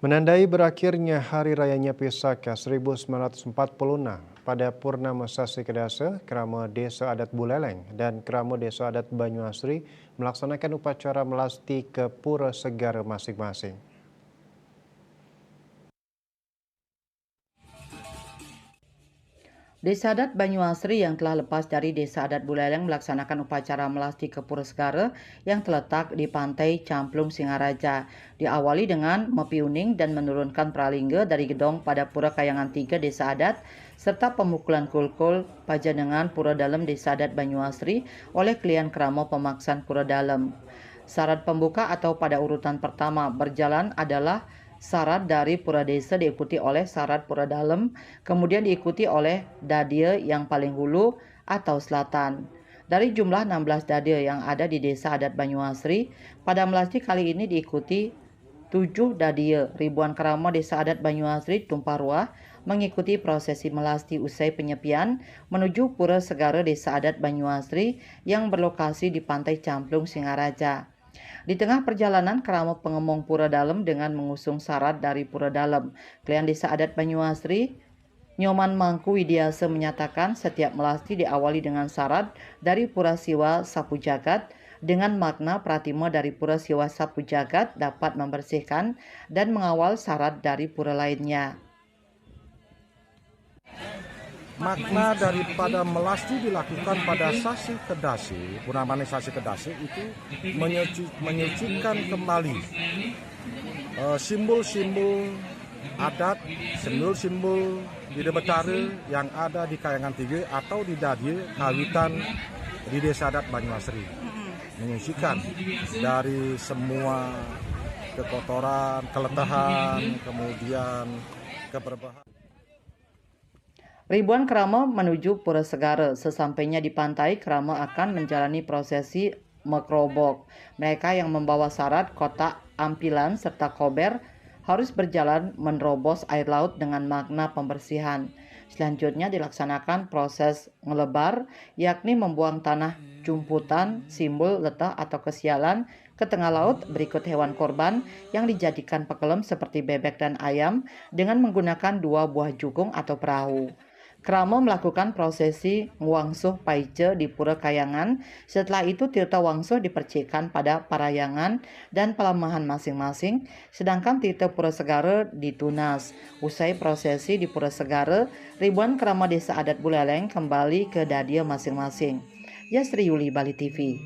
Menandai berakhirnya Hari Raya Nyepi Saka 1946 pada Purnama Sasi Kedasa, Krama Desa Adat Buleleng dan Krama Desa Adat Banyuasri melaksanakan upacara melasti ke Pura Segara masing-masing. Desa adat Banyuasri yang telah lepas dari Desa adat Buleleng melaksanakan upacara melasti ke Pura Segara yang terletak di pantai Camplung Singaraja. Diawali dengan mepi uning dan menurunkan pralingga dari gedong pada Pura Kayangan 3 Desa adat serta pemukulan kulkul pajanengan Pura Dalem Desa adat Banyuasri oleh klien Kramo Pemaksan Pura Dalem. Syarat pembuka atau pada urutan pertama berjalan adalah syarat dari Pura Desa diikuti oleh syarat Pura Dalem, kemudian diikuti oleh Dadia yang paling hulu atau selatan. Dari jumlah 16 Dadia yang ada di Desa adat Banyuasri, pada melasti kali ini diikuti 7 Dadia. Ribuan kerama Desa adat Banyuasri tumpah ruah mengikuti prosesi melasti usai penyepian menuju Pura Segara Desa adat Banyuasri yang berlokasi di Pantai Camplung Singaraja. Di tengah perjalanan, kerama pengemong Pura Dalem dengan mengusung syarat dari Pura Dalem. Klien Desa adat Banyuasri, Nyoman Mangku Widiasa menyatakan setiap melasti diawali dengan syarat dari Pura Siwa Sapu Jagat dengan makna pratima dari Pura Siwa Sapu Jagat dapat membersihkan dan mengawal syarat dari pura lainnya. Makna daripada melasti dilakukan pada Sasi Kedasi, Purnamane Sasi Kedasi itu menyucikan kembali simbol-simbol adat, simbol-simbol di Betara yang ada di Kayangan 3 atau di Dadia Kawitan di Desa adat Banyuasri. Menyucikan dari semua kekotoran, keletahan, kemudian keberbahagiaan. Ribuan kerama menuju Pura Segara. Sesampainya di pantai, kerama akan menjalani prosesi mekrobok. Mereka yang membawa syarat, kotak, ampilan, serta kober harus berjalan menerobos air laut dengan makna pembersihan. Selanjutnya dilaksanakan proses ngelebar, yakni membuang tanah jumputan, simbol letah atau kesialan ke tengah laut berikut hewan korban yang dijadikan pekelem seperti bebek dan ayam dengan menggunakan 2 buah jukung atau perahu. Krama melakukan prosesi Wangsuh Paice di Pura Kayangan. Setelah itu Tirta Wangsuh dipercikan pada parayangan dan pelamahan masing-masing, sedangkan Tirta Pura Segara ditunas. Usai prosesi di Pura Segara, ribuan kerama Desa adat Buleleng kembali ke Dadia masing-masing. Yasri Yuli, Bali TV.